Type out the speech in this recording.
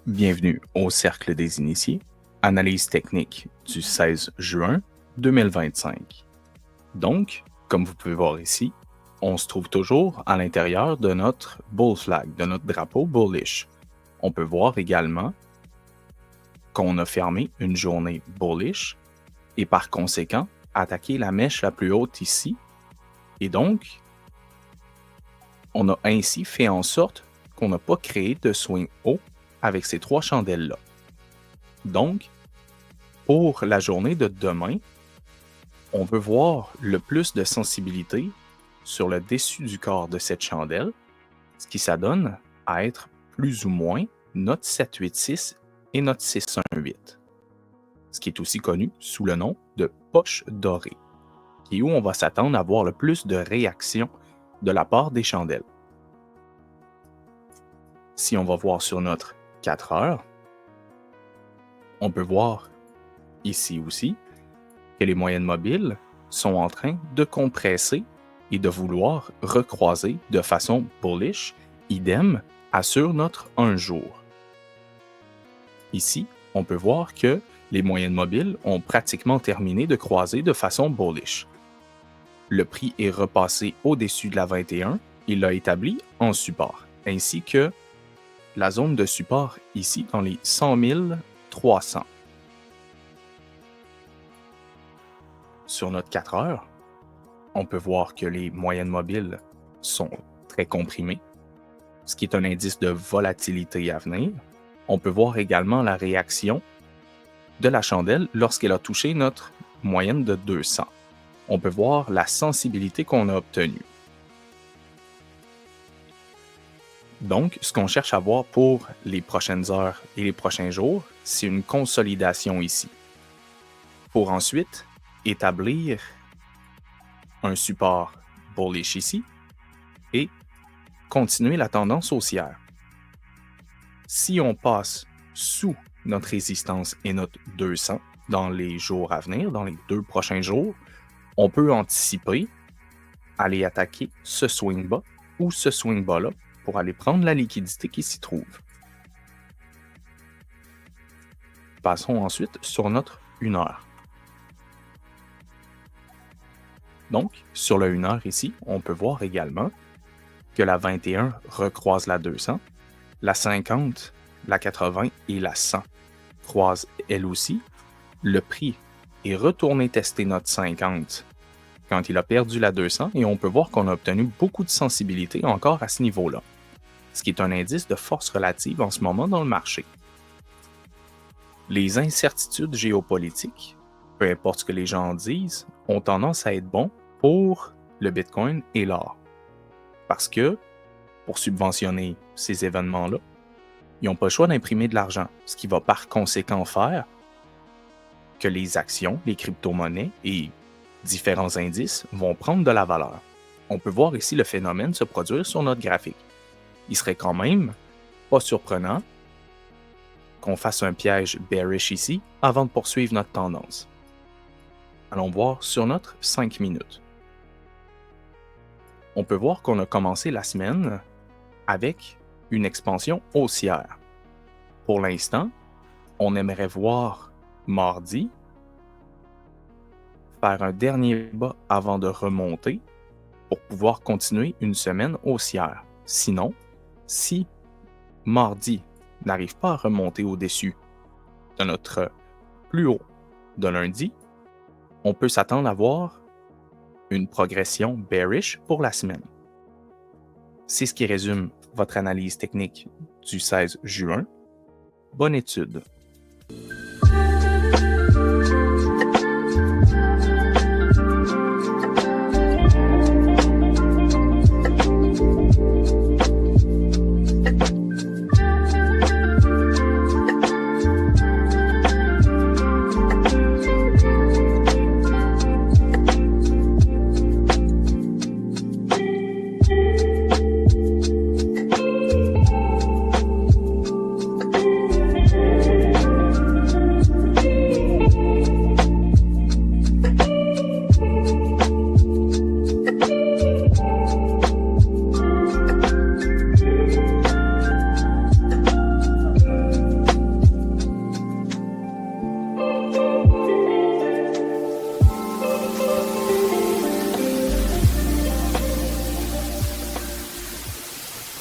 Bienvenue au Cercle des Initiés, analyse technique du 16 juin 2025. Donc, comme vous pouvez voir ici, on se trouve toujours à l'intérieur de notre bull flag, de notre drapeau bullish. On peut voir également qu'on a fermé une journée bullish et par conséquent attaqué la mèche la plus haute ici. Et donc, on a ainsi fait en sorte qu'on n'a pas créé de swing haut avec ces trois chandelles-là. Donc, pour la journée de demain, on veut voir le plus de sensibilité sur le dessus du corps de cette chandelle, ce qui s'adonne à être plus ou moins notre 786 et notre 618, ce qui est aussi connu sous le nom de poche dorée, qui est où on va s'attendre à voir le plus de réactions de la part des chandelles. Si on va voir sur notre 4 heures, on peut voir ici aussi que les moyennes mobiles sont en train de compresser et de vouloir recroiser de façon bullish, idem à sur notre 1 jour. Ici, on peut voir que les moyennes mobiles ont pratiquement terminé de croiser de façon bullish. Le prix est repassé au-dessus de la 21 et l'a établi en support, ainsi que la zone de support ici dans les 100 300. Sur notre 4 heures, on peut voir que les moyennes mobiles sont très comprimées, ce qui est un indice de volatilité à venir. On peut voir également la réaction de la chandelle lorsqu'elle a touché notre moyenne de 200. On peut voir la sensibilité qu'on a obtenue. Donc, ce qu'on cherche à voir pour les prochaines heures et les prochains jours, c'est une consolidation ici. Pour ensuite établir un support bullish ici et continuer la tendance haussière. Si on passe sous notre résistance et notre 200 dans les jours à venir, dans les 2 prochains jours, on peut anticiper aller attaquer ce swing bas ou ce swing bas là pour aller prendre la liquidité qui s'y trouve. Passons ensuite sur notre 1 heure. Donc, sur le 1 heure ici, on peut voir également que la 21 recroise la 200, la 50, la 80 et la 100 croisent elle aussi. Le prix est retourné tester notre 50 quand il a perdu la 200 et on peut voir qu'on a obtenu beaucoup de sensibilité encore à ce niveau-là, ce qui est un indice de force relative en ce moment dans le marché. Les incertitudes géopolitiques, peu importe ce que les gens en disent, ont tendance à être bons pour le Bitcoin et l'or. Parce que, pour subventionner ces événements-là, ils n'ont pas le choix d'imprimer de l'argent, ce qui va par conséquent faire que les actions, les crypto-monnaies et différents indices vont prendre de la valeur. On peut voir ici le phénomène se produire sur notre graphique. Il serait quand même pas surprenant qu'on fasse un piège bearish ici avant de poursuivre notre tendance. Allons voir sur notre 5 minutes. On peut voir qu'on a commencé la semaine avec une expansion haussière. Pour l'instant, on aimerait voir mardi faire un dernier bas avant de remonter pour pouvoir continuer une semaine haussière. Sinon, si mardi n'arrive pas à remonter au-dessus de notre plus haut de lundi, on peut s'attendre à voir une progression bearish pour la semaine. C'est ce qui résume votre analyse technique du 16 juin. Bonne étude.